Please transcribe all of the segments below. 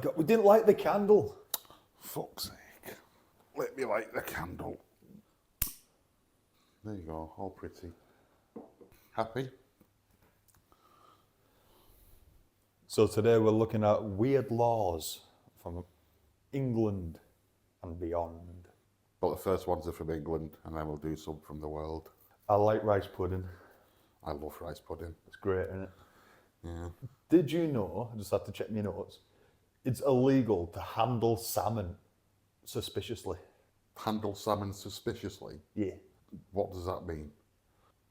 God, we didn't light the candle. Fuck's sake. Let me light the candle. There you go, all pretty. Happy? So today we're looking at weird laws from England and beyond. But the first ones are from England, and then we'll do some from the world. I like rice pudding. I love rice pudding. It's great, isn't it? Yeah. Did you know, I just had to check my notes, it's illegal to handle salmon suspiciously. Handle salmon suspiciously? Yeah. What does that mean?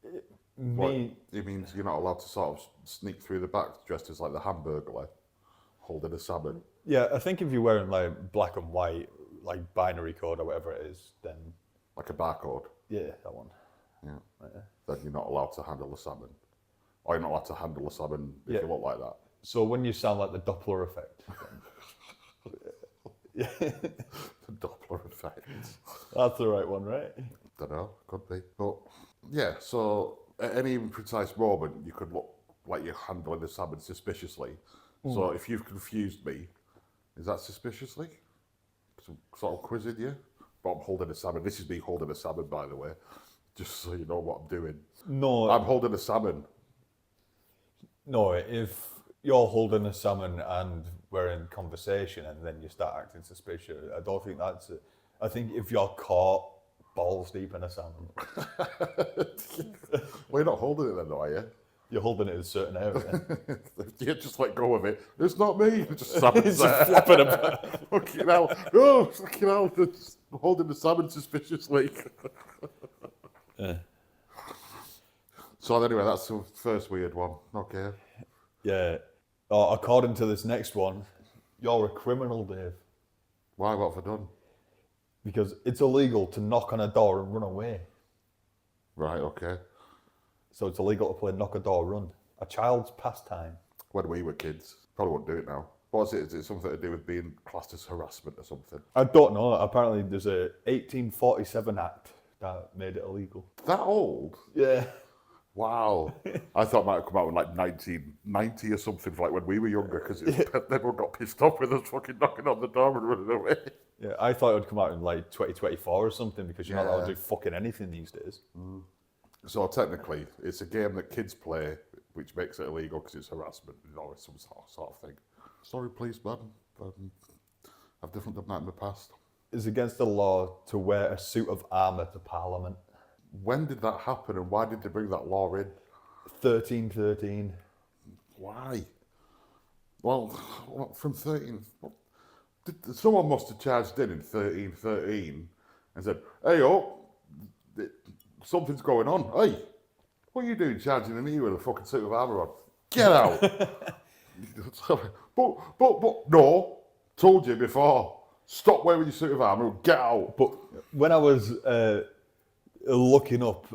It means you're not allowed to sort of sneak through the back dressed as like the Hamburglar holding a salmon. Yeah, I think if you're wearing like black and white, like binary code or whatever it is, then... Like a barcode? Yeah, that one. Yeah. Right. Then you're not allowed to handle a salmon. Or you're not allowed to handle a salmon if you look like that. So when you sound like the Doppler effect. Yeah. The Doppler effect. That's the right one, right? Don't know, could be. But yeah, so at any precise moment, you could look like you're handling the salmon suspiciously. So if you've confused me, is that suspiciously? So, sort of quizzing you? But I'm holding a salmon. This is me holding a salmon, by the way. Just so you know what I'm doing. No. I'm holding a salmon. No, if you're holding a salmon and we're in conversation and then you start acting suspicious, I don't think that's it. I think if you're caught balls deep in a salmon. Well, you're not holding it then, though, are you? You're holding it in a certain area. You just let go of it. It's not me. Just salmon's It's just flapping about. Fucking hell. Oh, fucking hell. Just holding the salmon suspiciously. Yeah. So anyway, that's the first weird one. Okay. Yeah. Oh, according to this next one, you're a criminal, Dave. Why? What have I done? Because it's illegal to knock on a door and run away. Right, okay. So it's illegal to play knock a door run. A child's pastime. When we were kids, probably wouldn't do it now. What's it? Is it something to do with being classed as harassment or something? I don't know. Apparently there's a 1847 act that made it illegal. That old? Yeah. Wow. I thought it might have come out in like 1990 or something, like when we were younger, because everyone got pissed off with us fucking knocking on the door and running away. Yeah, I thought it would come out in like 2024 or something, because you're not allowed to do fucking anything these days. So technically, it's a game that kids play, which makes it illegal because it's harassment, some sort of thing. Sorry, please, man. I've definitely done that in the past. It's against the law to wear a suit of armour to Parliament. When did that happen, and why did they bring that law in? 1313. Why? Well, from 13... Someone must have charged in 1313 and said, hey, something's going on. Hey, what are you doing charging in here with a fucking suit of armour on? Get out! but, no, told you before. Stop wearing your suit of armour and get out. But when I was looking up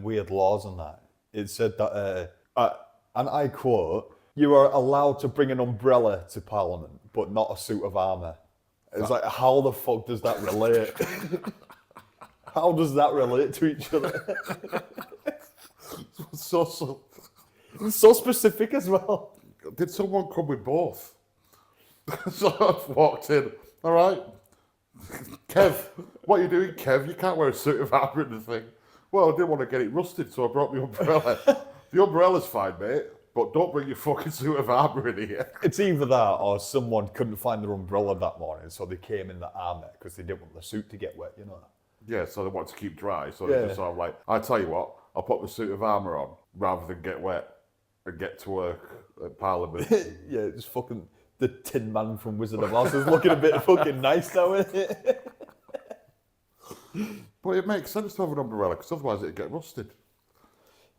weird laws and that, it said that, and I quote, you are allowed to bring an umbrella to Parliament, but not a suit of armour. It's like, how the fuck does that relate? How does that relate to each other? It's so specific as well. Did someone come with both? So I walked in. All right, Kev, what are you doing, Kev? You can't wear a suit of armour in the thing. Well, I didn't want to get it rusted, so I brought my umbrella. The umbrella's fine, mate, but don't bring your fucking suit of armour in here. It's either that or someone couldn't find their umbrella that morning, so they came in the armour because they didn't want the suit to get wet, you know. Yeah, so they want to keep dry, so they just sort of like, I tell you what, I'll put the suit of armour on rather than get wet and get to work at Parliament. Yeah, it's fucking the Tin Man from Wizard of Oz is looking a bit fucking nice now, isn't it? But it makes sense to have an umbrella, because otherwise it'd get rusted.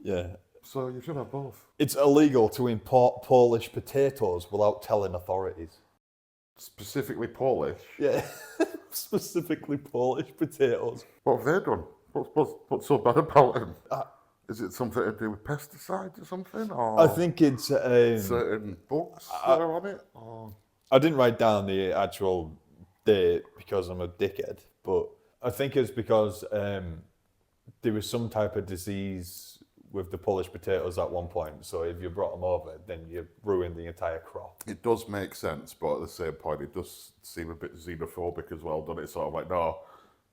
Yeah. So you should have both. It's illegal to import Polish potatoes without telling authorities. Specifically Polish? Yeah, specifically Polish potatoes. What have they done? What's so bad about them? Is it something to do with pesticides or something? Or I think it's... certain bugs that are on it? Or? I didn't write down the actual date because I'm a dickhead, but I think it's because there was some type of disease with the Polish potatoes at one point. So if you brought them over, then you ruin the entire crop. It does make sense, but at the same point, it does seem a bit xenophobic as well, doesn't it? Sort of like, no,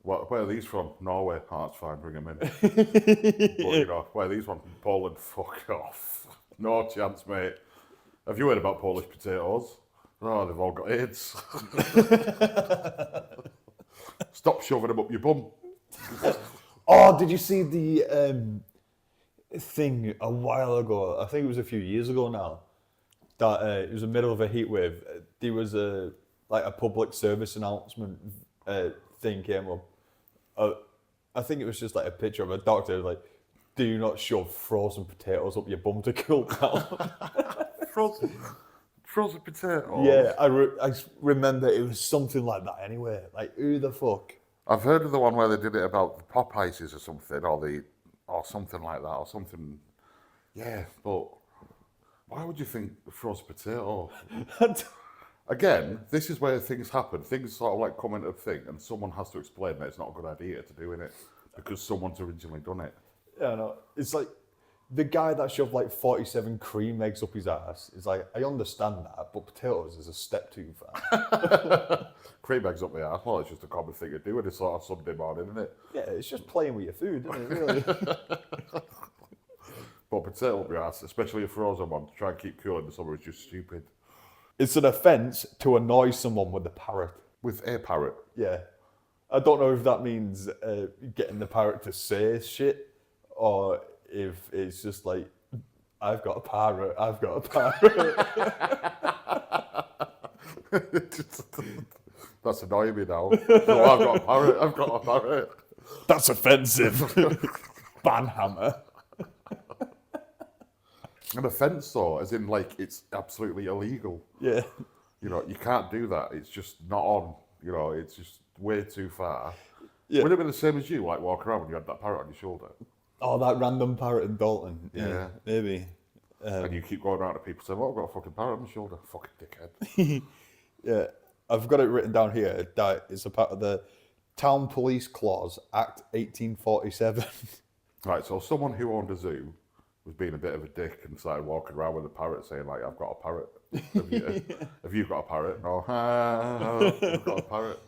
where are these from? Norway. Oh, it's fine, bring them in. But, you know, where are these from? Poland. Fuck off. No chance, mate. Have you heard about Polish potatoes? Oh, they've all got AIDS. Stop shoving them up your bum. Oh, did you see the thing a while ago? I think it was a few years ago now. That it was the middle of a heat wave. There was a public service announcement thing came up. I think it was just like a picture of a doctor like, "Do not shove frozen potatoes up your bum to cool down." Frozen potatoes? Yeah, I remember it was something like that anyway. Like, who the fuck? I've heard of the one where they did it about the pop ices or something, or something like that, or something. Yeah, but why would you think frozen potato? Again, this is where things happen. Things sort of like come into a thing, and someone has to explain that it's not a good idea to doing it because someone's originally done it. Yeah, no, it's like the guy that shoved like 47 cream eggs up his ass is like, I understand that, but potatoes is a step too far. Cream eggs up the arse, well, it's just a common thing to do in a sort of Sunday morning, isn't it? Yeah, it's just playing with your food, isn't it, really? But potato up your arse, especially a frozen one, to try and keep cool in the summer is just stupid. It's an offence to annoy someone with a parrot. With a parrot? Yeah. I don't know if that means getting the parrot to say shit, or if it's just like, I've got a parrot. That's annoying me now. So I've got a parrot. That's offensive. Banhammer. An offence though, as in like it's absolutely illegal. Yeah. You know, you can't do that. It's just not on. You know, it's just way too far. Yeah. Would it have been the same as you, like walking around when you had that parrot on your shoulder? Oh, that random parrot in Dalton. Yeah. Maybe. And you keep going around to people saying, "Oh, I've got a fucking parrot on my shoulder." Fucking dickhead. Yeah. I've got it written down here that it's a part of the Town Police Clause, Act 1847. Right, so someone who owned a zoo was being a bit of a dick and started walking around with a parrot saying, like, I've got a parrot. Have you got a parrot? No. I've got a parrot.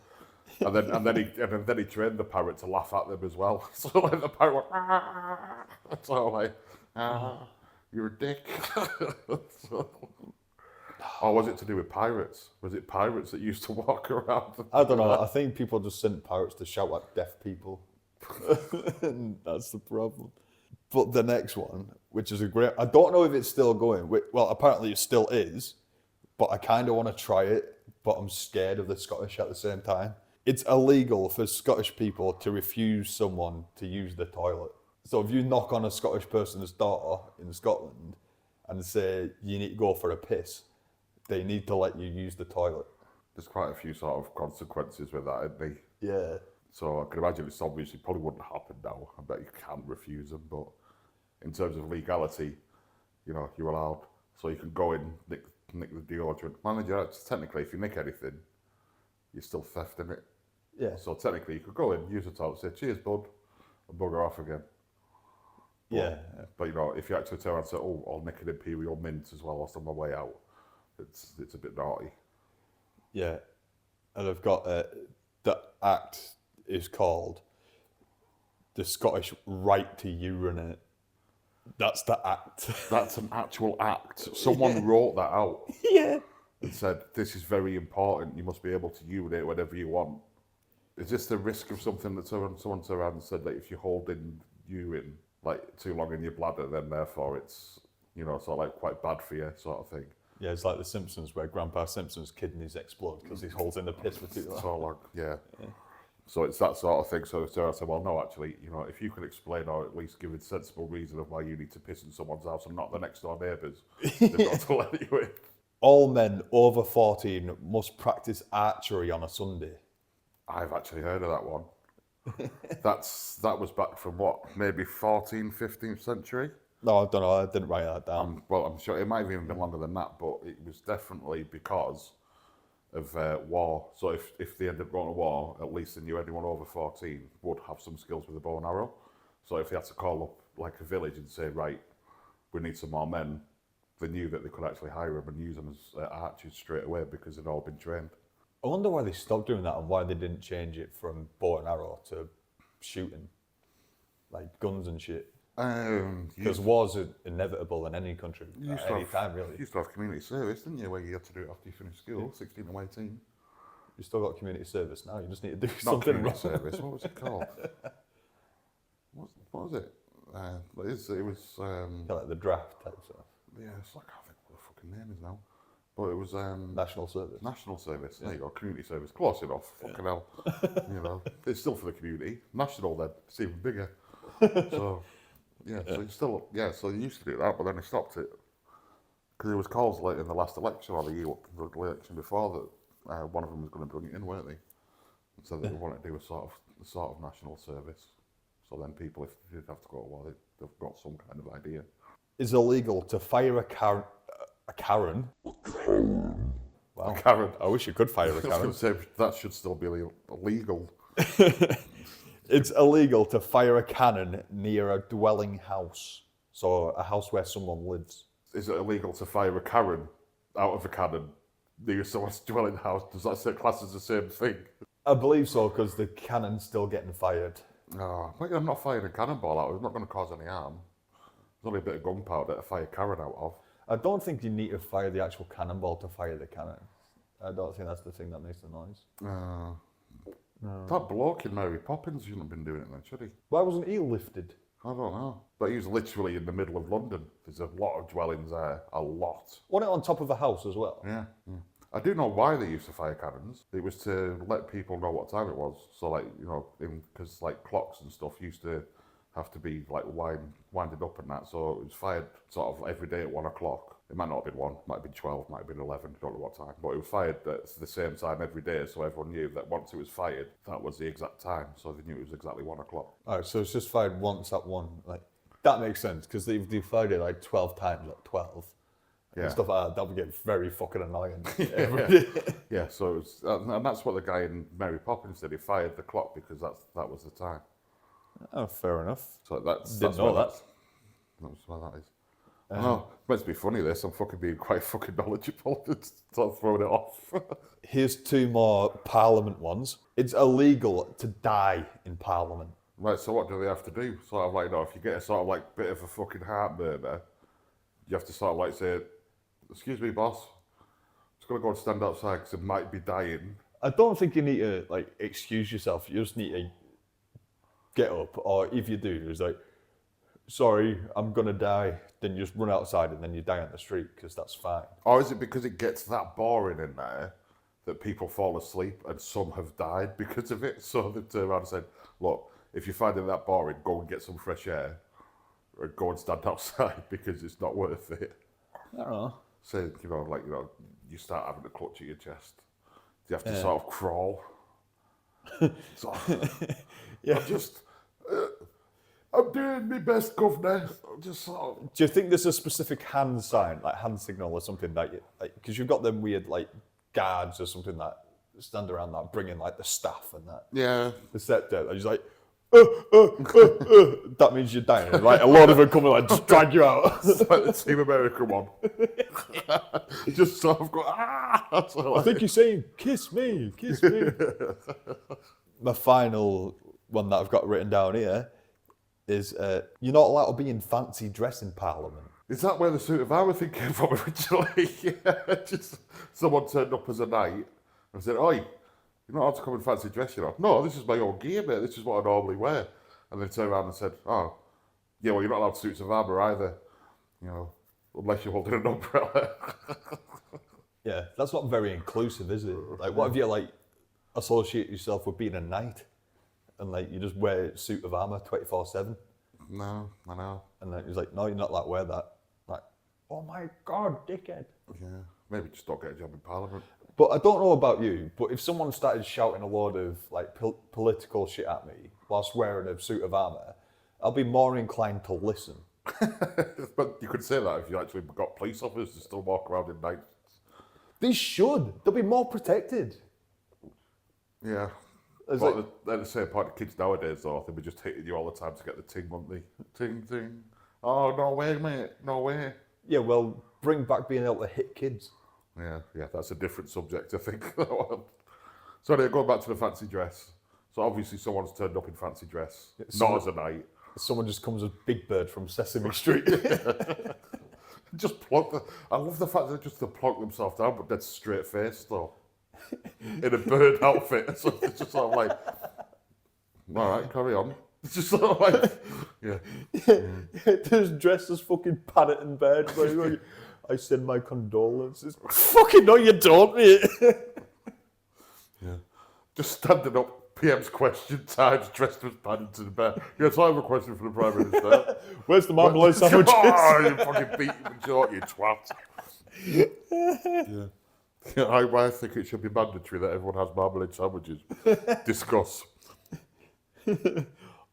And then he trained the parrot to laugh at them as well. So like the parrot went, so like, you're a dick. Or was it to do with pirates? Was it pirates that used to walk around? I don't know. I think people just sent pirates to shout at deaf people. And that's the problem. But the next one, which is a great... I don't know if it's still going. Well, apparently it still is. But I kind of want to try it. But I'm scared of the Scottish at the same time. It's illegal for Scottish people to refuse someone to use the toilet. So if you knock on a Scottish person's door in Scotland and say, you need to go for a piss, they need to let you use the toilet. There's quite a few sort of consequences with that, isn't there? Yeah. So I can imagine it's obviously probably wouldn't happen now. I bet you can't refuse them, but in terms of legality, you know, you're allowed. So you can go in, nick the deodorant. Manager, technically, if you nick anything, you're still thefting it. Yeah. So technically, you could go in, use the toilet, say, cheers, bud, and bugger off again. But, Yeah. But, you know, if you actually turn around and say, oh, I'll nick an Imperial Mint as well whilst on my way out, it's a bit naughty. Yeah. And I've got the act is called the Scottish Right to Urinate. That's the act. That's an actual act. Someone wrote that out. Yeah. And said, this is very important. You must be able to urinate whenever you want. Is this the risk of something that someone turned around and said that if you hold in urine like too long in your bladder, then therefore it's, you know, sort of like quite bad for you, sort of thing. Yeah, it's like The Simpsons where Grandpa Simpson's kidneys explode because he holds in the piss for too long. So long, yeah. So it's that sort of thing. So I said, well, no, actually, you know, if you can explain or at least give a sensible reason of why you need to piss in someone's house and not the next door neighbours, they've got to let you in. All men over 14 must practice archery on a Sunday. I've actually heard of that one. That was back from what, maybe 14th, 15th century? No, I don't know. I didn't write that down. Well, I'm sure it might have even been longer than that, but it was definitely because of war. So if they ended up going to war, at least they knew anyone over 14 would have some skills with a bow and arrow. So if they had to call up like a village and say, right, we need some more men, they knew that they could actually hire them and use them as archers straight away because they'd all been trained. I wonder why they stopped doing that and why they didn't change it from bow and arrow to shooting, like guns and shit. Because wars are inevitable in any country at any time, really. You used to have community service, didn't you, where you had to do it after you finished school, 16 to 18. You still got community service now, you just need to do Not something community wrong. service, what was it called? What was it? It was Like the draft type stuff. yeah, it's like, I can't think what the fucking name is now. But it was National service. National service. There you go, community service. Close enough. Fucking hell. You know, it's still for the community. National then, it's even bigger. So yeah, so it's still so they used to do that, but then they stopped it because it was calls late in the last election or the election before that one of them was going to bring it in, weren't they? And so they wanted to do a sort of national service. So then people, if they did have to go to war, they've got some kind of idea. It's illegal to fire a Karen. Wow. A Karen. I wish you could fire a I was Karen. going to say that should still be illegal. It's illegal to fire a cannon near a dwelling house. So a house where someone lives. Is it illegal to fire a Karen out of a cannon near someone's dwelling house? Does that say class as the same thing? I believe so, because the cannon's still getting fired. Oh, I'm not firing a cannonball out. It's not going to cause any harm. There's only a bit of gunpowder to fire Karen out of. I don't think you need to fire the actual cannonball to fire the cannon. I don't think that's the thing that makes the noise. No. That bloke in Mary Poppins shouldn't have been doing it then, should he? Why wasn't he lifted? I don't know. But he was literally in the middle of London. There's a lot of dwellings there. A lot. Wasn't it on top of a house as well? Yeah. I do know why they used to fire cannons. It was to let people know what time it was. So, like, you know, because like clocks and stuff used to have to be like winded up and that. So it was fired sort of every day at 1 o'clock. It might not have been 1, might have been 12, might have been 11, don't know what time. But it was fired at the same time every day, so everyone knew that once it was fired, that was the exact time. So they knew it was exactly 1 o'clock. Alright, so it's just fired once at 1. Like, that makes sense, because they fired it like 12 times at 12. Yeah. And stuff like that. That would get very fucking annoying. Yeah, so it was, and that's what the guy in Mary Poppins did. He fired the clock because that was the time. Oh, fair enough. So that's Didn't know why that. That's why that is. No, it's meant to be funny this. I'm fucking being quite fucking knowledgeable. Start throwing it off. Here's 2 more Parliament ones. It's illegal to die in Parliament. Right, so what do they have to do? Sort of like, you know, if you get a sort of like bit of a fucking heart murmur, you have to sort of like say, "Excuse me, boss, I'm just gonna go and stand outside because I might be dying." I don't think you need to like excuse yourself. You just need to get up, or if you do, it's like, "Sorry, I'm gonna die." Then you just run outside and then you die on the street because that's fine. Or is it because it gets that boring in there that people fall asleep and some have died because of it? So they turned around and said, "Look, if you find it that boring, go and get some fresh air, or go and stand outside because it's not worth it." I don't know. So, you know, like, you know, you start having a clutch at your chest. You have to sort of crawl. So, Yeah. I'm doing my best, governor. I'm just sort of... Do you think there's a specific hand sign, like hand signal or something that you, like, because you've got them weird like guards or something that stand around that bringing like the staff and that. Yeah. The scepter, and he's like, that means you're dying. Like a lot of them come and like just drag you out. It's like the Team America one. Just sort of go, ah! That's all I think you're saying, kiss me, kiss me. My final one that I've got written down here is you're not allowed to be in fancy dress in Parliament. Is that where the suit of armour thing came from originally? Yeah, just someone turned up as a knight and said, "Oi, you're not allowed to come in fancy dress, you know." "No, this is my own gear, mate. This is what I normally wear." And they turned around and said, "Oh, yeah, well, you're not allowed suits of armour either, you know, unless you're holding an umbrella." Yeah, that's not very inclusive, is it? Like, what if you like associate yourself with being a knight and like you just wear a suit of armour 24/7? No, I know. And then he's like, "No, you're not allowed to wear that." Like, oh my God, dickhead. Yeah, maybe just don't get a job in Parliament. But I don't know about you, but if someone started shouting a load of like political shit at me whilst wearing a suit of armour, I'll be more inclined to listen. But you could say that if you actually got police officers to still walk around in knights. They should. They'll be more protected. Yeah. It's But like, at the same point, the kids nowadays, though, they'll be just hitting you all the time to get the ting, won't they? Ting, ting. Oh, no way, mate. No way. yeah, well, bring back being able to hit kids. Yeah, that's a different subject, I think. So anyway, going back to the fancy dress. So obviously someone's turned up in fancy dress, not as a knight. Someone just comes as Big Bird from Sesame Street. Just I love the fact that they just plonk themselves down, but dead straight face though, in a bird outfit. So it's just sort of like, all right, carry on. It's just sort of like, yeah. Just dressed as fucking Paddington Bird. Like, I send my condolences. Fucking no, you don't, mate. Yeah. Just standing up. PM's question times dressed as Paddington Bear. Yes, I have a question for the Prime Minister. Where's the marmalade sandwiches? Oh, you fucking beat him short, you twat. Yeah. I think it should be mandatory that everyone has marmalade sandwiches. Discuss.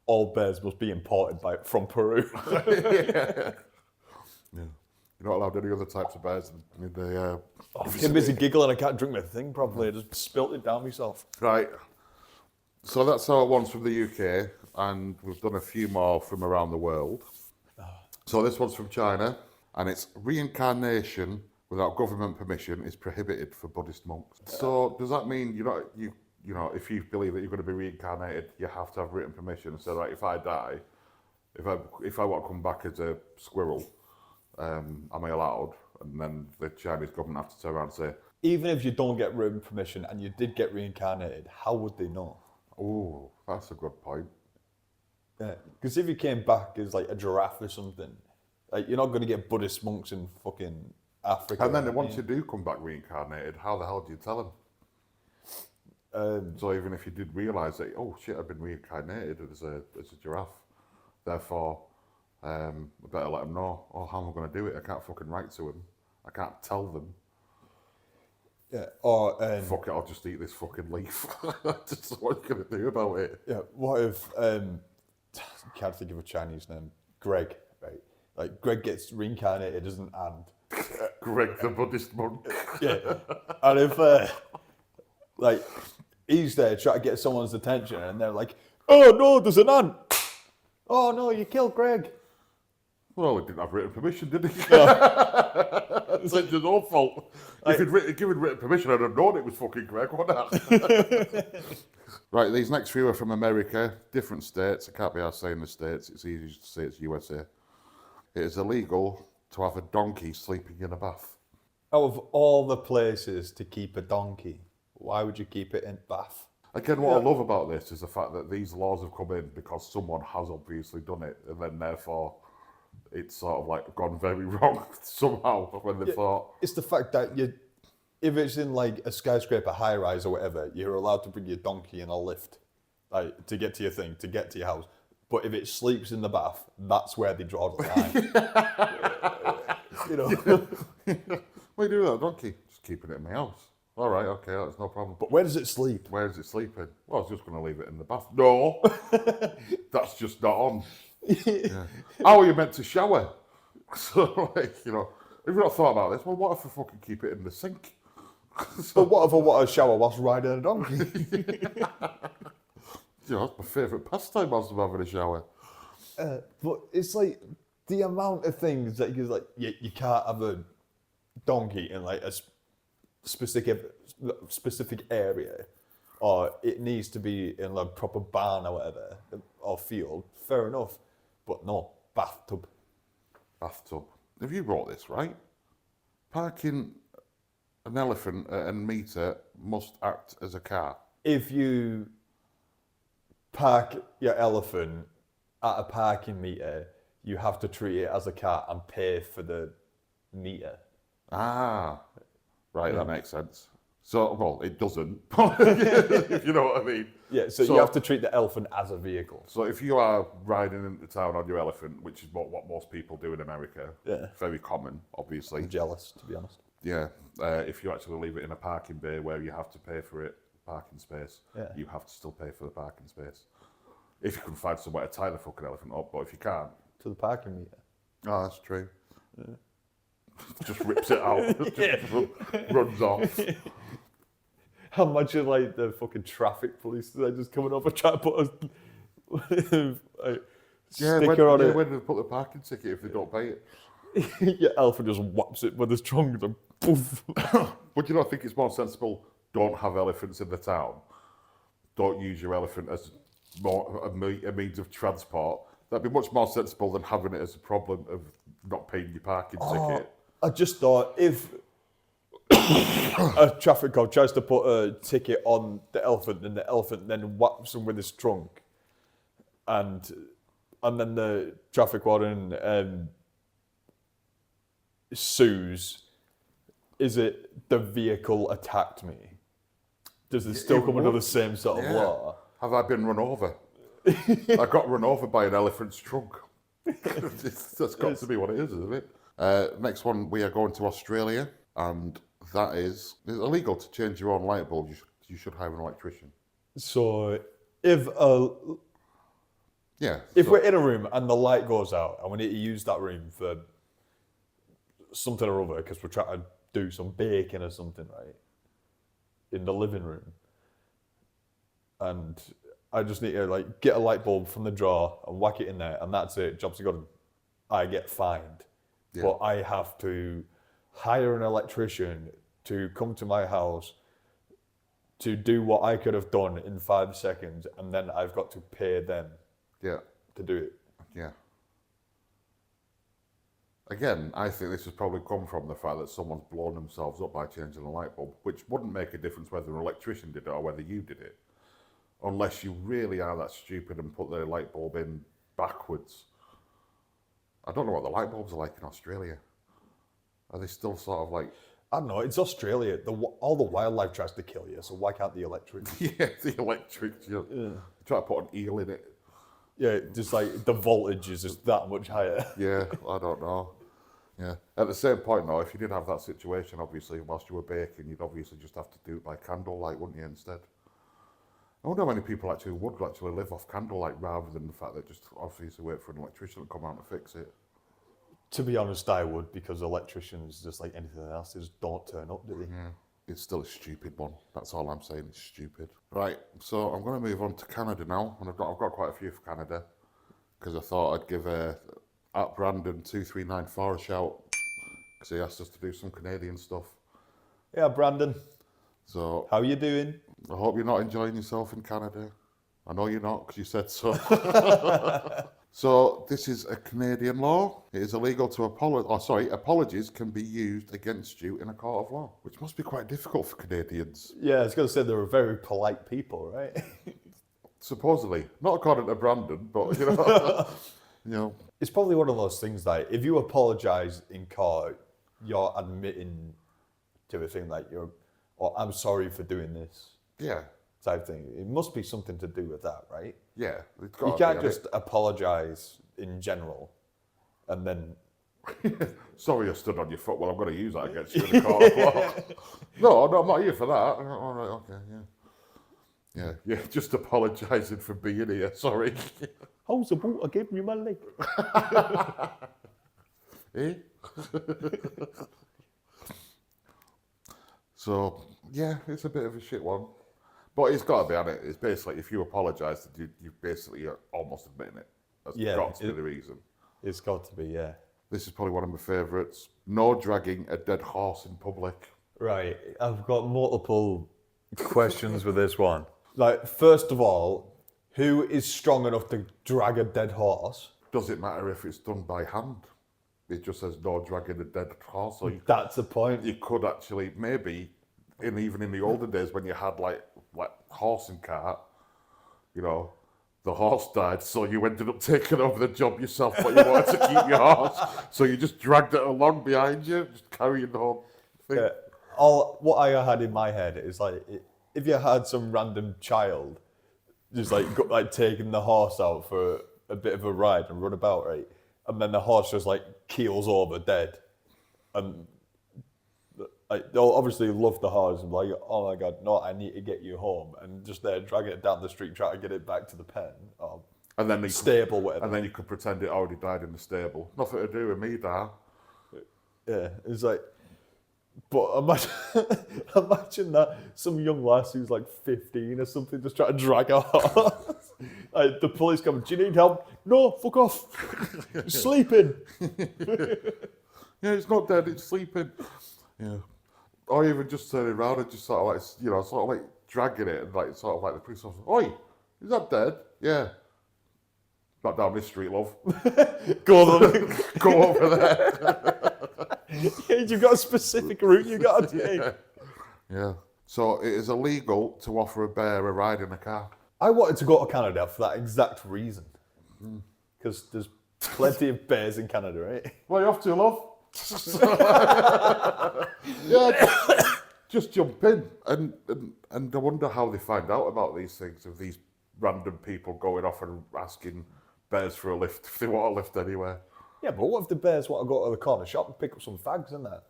All bears must be imported from Peru. Yeah. You're not allowed any other types of bears in the... I'm too busy giggling, I can't drink my thing properly. I just spilt it down myself. Right. So that's our ones from the UK, and we've done a few more from around the world. So this one's from China, and it's reincarnation without government permission is prohibited for Buddhist monks. So does that mean you know if you believe that you're going to be reincarnated, you have to have written permission? So like if I die, if I want to come back as a squirrel, am I allowed? And then the Chinese government have to turn around and say, Even if you don't get written permission and you did get reincarnated, how would they know? oh, that's a good point. Yeah, because if you came back as like a giraffe or something, like you're not going to get Buddhist monks in fucking Africa. And then once you do come back reincarnated, how the hell do you tell them? So even if you did realise that, oh shit, I've been reincarnated as a giraffe, therefore I better let them know. Oh, how am I going to do it? I can't fucking write to them. I can't tell them. Yeah, or Fuck it, I'll just eat this fucking leaf. That's what are you going to do about it? yeah, what if can't think of a Chinese name, Greg, right? Like Greg gets reincarnated as an ant. Greg the Buddhist monk. Yeah, and if like he's there trying to get someone's attention, and they're like, "Oh no, there's an ant! Oh no, you killed Greg." Well, he didn't have written permission, did he? It's like there's no fault. If he'd given written permission, I'd have known it was fucking Greg, wouldn't I? Right, these next few are from America, different states. I can't be arsed saying the states. It's easy to say it's USA. It is illegal to have a donkey sleeping in a bath. Out of all the places to keep a donkey, why would you keep it in Bath? Again, what I love about this is the fact that these laws have come in because someone has obviously done it, and then therefore it's sort of like gone very wrong somehow when they thought. It's the fact that if it's in like a skyscraper high rise or whatever, you're allowed to bring your donkey in a lift, like to get to your thing, to get to your house. But if it sleeps in the bath, that's where they draw the line. You know. What are you doing with that donkey? Just keeping it in my house. All right, okay, that's no problem. But where does it sleep? Where is it sleeping? Well, I was just going to leave it in the bath. No, that's just not on. Yeah. How are you meant to shower? So, like, you know, have you not thought about this? Well, what if I fucking keep it in the sink? But what if I want to shower whilst riding a donkey? You know, that's my favourite pastime whilst I'm having a shower. But it's like the amount of things that you can't have a donkey in like a specific area, or it needs to be in a proper barn or whatever, or field. Fair enough, but no, bathtub. Bathtub. Have you brought this, right? Parking an elephant at a meter must act as a car. If you park your elephant at a parking meter, you have to treat it as a car and pay for the meter. Ah, right, that makes sense. So, well, it doesn't, if you know what I mean. Yeah, so you have to treat the elephant as a vehicle. So if you are riding into town on your elephant, which is what most people do in America, very common, obviously. I'm jealous, to be honest. Yeah, if you actually leave it in a parking bay where you have to pay for it, parking space, you have to still pay for the parking space. If you can find somewhere to tie the fucking elephant up, but if you can't... To the parking meter. Oh, that's true. Yeah. Just rips it out, just runs off. Imagine like the fucking traffic police, they're just coming over trying to put a like, sticker on it. When they put the parking ticket if they don't pay it. Your elephant just whaps it with his tongue and poof. But you don't think it's more sensible? Don't have elephants in the town. Don't use your elephant as a means of transport. That'd be much more sensible than having it as a problem of not paying your parking ticket. I just thought if a traffic cop tries to put a ticket on the elephant and the elephant then whaps him with his trunk, and then the traffic warden sues, is it the vehicle attacked me? Does it still come under the same sort of law? Have I been run over? I got run over by an elephant's trunk. That's got to be what it is, isn't it? Next one, we are going to Australia, and that is it's illegal to change your own light bulb. You should hire an electrician. So if we're in a room and the light goes out and we need to use that room for something or other because we're trying to do some baking or something, right, in the living room, and I just need to like get a light bulb from the drawer and whack it in there, and that's it. Job's done. I get fined, but I have to hire an electrician to come to my house to do what I could have done in 5 seconds, and then I've got to pay them. To do it. Yeah. Again, I think this has probably come from the fact that someone's blown themselves up by changing a light bulb, which wouldn't make a difference whether an electrician did it or whether you did it. Unless you really are that stupid and put the light bulb in backwards. I don't know what the light bulbs are like in Australia. Are they still sort of like... I don't know, it's Australia. All the wildlife tries to kill you, so why can't the electric? Yeah, the electric. Try to put an eel in it. Yeah, just like the voltage is just that much higher. Yeah, I don't know. Yeah. At the same point, though, if you did have that situation, obviously, whilst you were baking, you'd obviously just have to do it by candlelight, wouldn't you, instead? I wonder how many people would actually live off candlelight rather than the fact that just obviously wait for an electrician to come out and fix it. To be honest, I would, because electricians, just like anything else, just don't turn up, do they? Yeah. It's still a stupid one. That's all I'm saying. It's stupid. Right. So I'm going to move on to Canada now, and I've got quite a few for Canada because I thought I'd give at Brandon 2394 a shout because he asked us to do some Canadian stuff. Yeah, Brandon. So how you doing? I hope you're not enjoying yourself in Canada. I know you're not because you said so. So this is a Canadian law. It is illegal to apologies can be used against you in a court of law, which must be quite difficult for Canadians. Yeah, I was going to say they were very polite people, right? Supposedly, not according to Brandon, but you know, it's probably one of those things that if you apologise in court, you're admitting to a thing like I'm sorry for doing this. Yeah. Type thing. It must be something to do with that, right? Yeah. You can't just apologise in general and then... Sorry I stood on your foot. Well, I'm going to use that against you in the court of law. No, I'm not here for that. All right, okay, yeah. Yeah, just apologising for being here. Sorry. How's about I gave you my leg? Eh? So, yeah, it's a bit of a shit one. But it's got to be on it. It's basically, if you apologise, you basically are almost admitting it. That's got to be the reason. It's got to be, yeah. This is probably one of my favourites. No dragging a dead horse in public. Right. I've got multiple questions with this one. Like, first of all, who is strong enough to drag a dead horse? Does it matter if it's done by hand? It just says no dragging a dead horse. So that's the point. You could actually, maybe, even in the olden days when you had like horse and cart, you know, the horse died, so you ended up taking over the job yourself, but you wanted to keep your horse, so you just dragged it along behind you, just carrying the whole thing. Yeah. What I had in my head is like, if you had some random child just like taking the horse out for a bit of a ride and run about, right, and then the horse just like keels over dead, and they'll obviously love the horse and be like, oh my god, no, I need to get you home, and just there dragging it down the street, trying to get it back to the pen or stable, whatever. And then you could pretend it already died in the stable. Nothing to do with me, Dad. Yeah, it's like, But imagine, imagine that some young lass who's like 15 or something just trying to drag her horse. Like, the police come, do you need help? No, fuck off. Sleeping. Yeah, it's not dead, it's sleeping. Yeah. Or even just turning around and just sort of like, you know, sort of like dragging it and like sort of like the police officer, oi, is that dead? Yeah. Not down this street, love. Go on. Go over there. Yeah, you've got a specific route you got to take. Yeah. So it is illegal to offer a bear a ride in a car. I wanted to go to Canada for that exact reason. Because there's plenty of bears in Canada, right? Well, you off to, love? Yeah, just jump in. And I wonder how they find out about these things, of these random people going off and asking bears for a lift, if they want a lift anywhere. Yeah, but what if the bears want to go to the corner shop and pick up some fags, isn't that?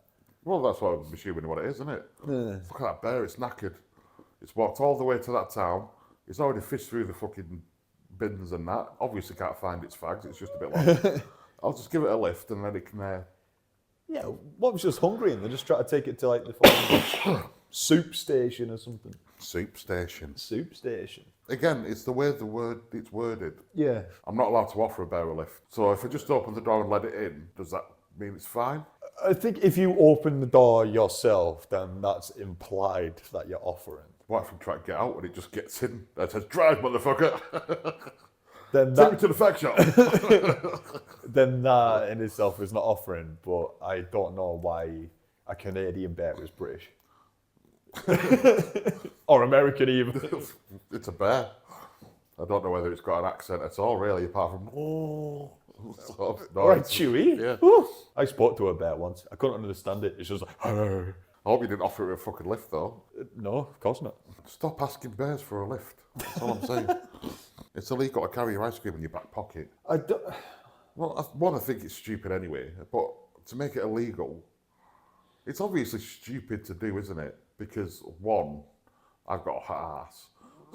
Well, that's what I'm assuming what it is, isn't it? Yeah. Look at that bear, it's knackered. It's walked all the way to that town. It's already fished through the fucking bins and that. Obviously can't find its fags, it's just a bit lost. I'll just give it a lift and then it can... Yeah, what if it's just hungry and they just try to take it to like the fucking soup station or something? Soup station. Soup station. Again, it's the way it's worded. Yeah. I'm not allowed to offer a bear a lift. So if I just open the door and let it in, does that mean it's fine? I think if you open the door yourself, then that's implied that you're offering. What if I try to get out and it just gets in? That says, drive, motherfucker. Then Take me to the fact shop. then that in itself is not offering, but I don't know why a Canadian bear is British. Or American even. It's a bear. I don't know whether it's got an accent at all, really, apart from, oh. Sort of Right, noise. chewy. Yeah. Ooh. I spoke to a bear once. I couldn't understand it. It's just like, "Arr." I hope you didn't offer it a fucking lift, though. No, of course not. Stop asking bears for a lift. That's all I'm saying. It's illegal to carry your ice cream in your back pocket. I don't... Well, I think it's stupid anyway, but to make it illegal, it's obviously stupid to do, isn't it? Because, one, I've got a hot ass.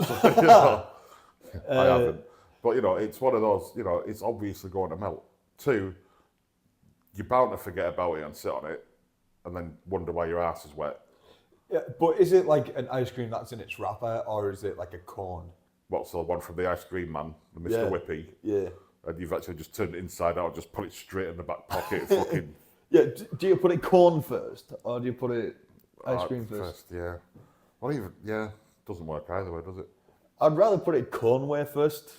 So, you know, I haven't. But, you know, it's one of those, you know, it's obviously going to melt. Two, you're bound to forget about it and sit on it and then wonder why your ass is wet. Yeah, but is it like an ice cream that's in its wrapper, or is it like a cone? What's the one from the ice cream man, the Mr. Yeah. Whippy? Yeah. And you've actually just turned it inside out, just put it straight in the back pocket, fucking... Yeah, do you put it cone first, or do you put it ice cream first? Yeah. Well, even, yeah, doesn't work either way, does it? I'd rather put it cone way first,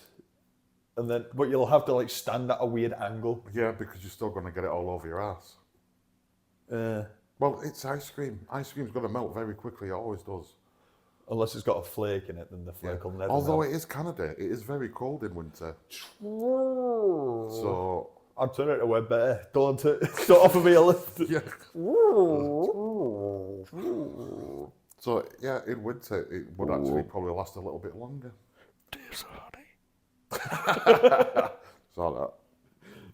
and then, but you'll have to like stand at a weird angle. Yeah, because you're still going to get it all over your ass. Well, it's ice cream. Ice cream's going to melt very quickly, it always does. Unless it's got a flake in it, then the flake will never Although melt. it is Canada, it is very cold in winter. True. So, I'd turn it to a bear. Don't offer me a lift. yeah. So, yeah, in winter, it would actually probably last a little bit longer. Saw that.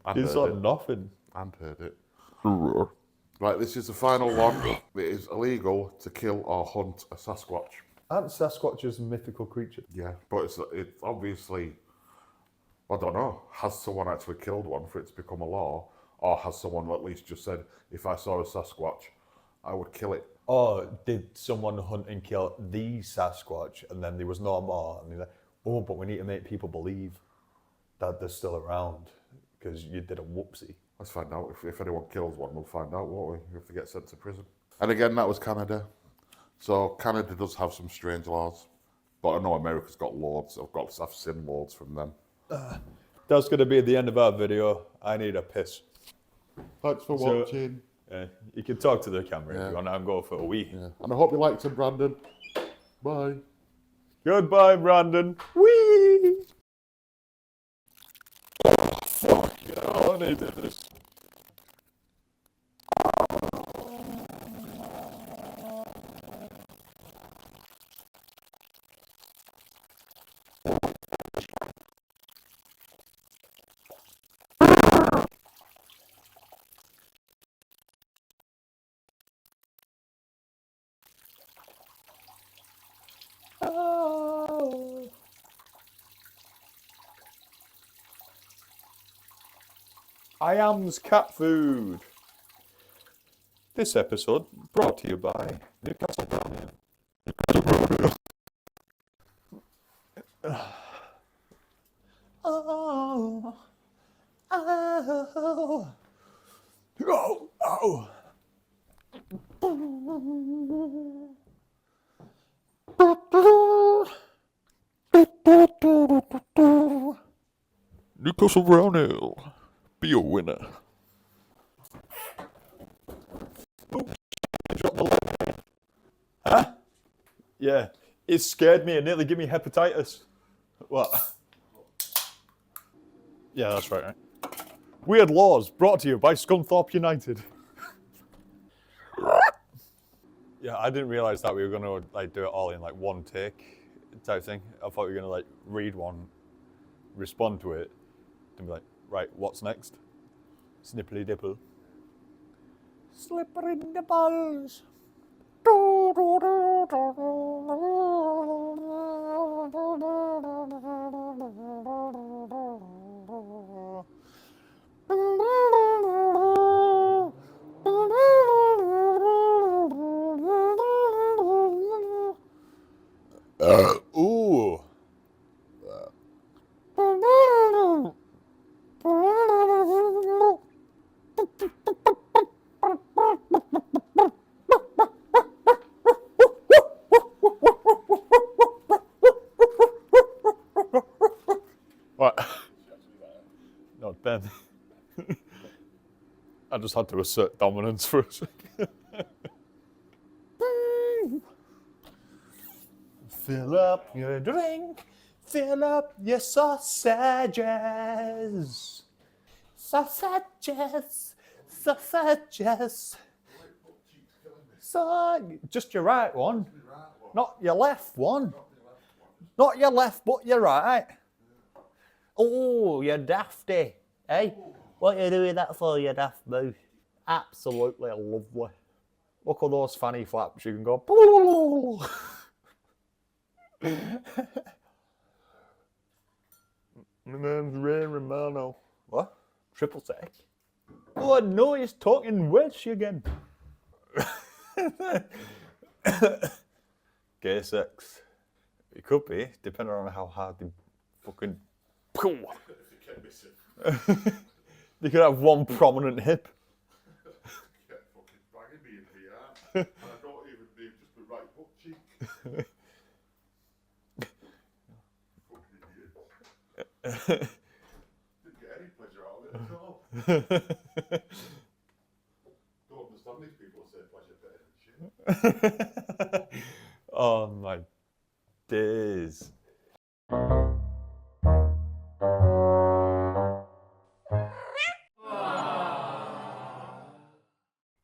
And You heard saw it. nothing. And heard it. Right, this is the final one. It is illegal to kill or hunt a Sasquatch. Aren't Sasquatches mythical creatures? Yeah, but it's obviously, I don't know, has someone actually killed one for it to become a law? Or has someone at least just said, if I saw a Sasquatch, I would kill it? Or did someone hunt and kill the Sasquatch and then there was no more? And they're like, oh, but we need to make people believe that they're still around because you did a whoopsie. Let's find out. If anyone kills one, we'll find out, won't we? If they get sent to prison. And again, that was Canada. So Canada does have some strange laws. But I know America's got loads. I've seen loads from them. That's going to be the end of our video. I need a piss. Thanks for So- watching. You can talk to the camera Yeah. if you want and go for a wee. Yeah. And I hope you liked it, Brandon. Bye. Goodbye, Brandon. Wee! Fuck yeah, I needed this. I am's cat food. This episode brought to you by Newcastle Brown Ale. Oh, oh, oh, oh. Newcastle Brown Ale. Be a winner. Huh? Yeah. It scared me and nearly gave me hepatitis. What? Yeah, that's right. Weird Laws brought to you by Scunthorpe United. Yeah, I didn't realise that we were going to like do it all in like one take type thing. I thought we were going to like read one, respond to it, and be like, right, what's next? Snipply dipple. Slippery nipples. Ooh. What? Not Ben. I just had to assert dominance for a second. Fill up your drink, fill up your sausages. Sausages, sausages. So, just your right one, not your left one. Not your left, but your right. Oh, you're dafty, eh? What are you doing that for, you daft boo? Absolutely lovely. Look at those fanny flaps, you can go. My name's Ray Romano. What? Triple sec? Oh no, he's talking Welsh again. Gay sex. It could be, depending on how hard they fucking. You could have one prominent hip. Get fucking banging me in the ass. And I don't even need just the right butt cheek. Fucking idiot. Didn't get any pleasure out of it at all. Don't understand these people who say pleasure better than shit. Oh my days.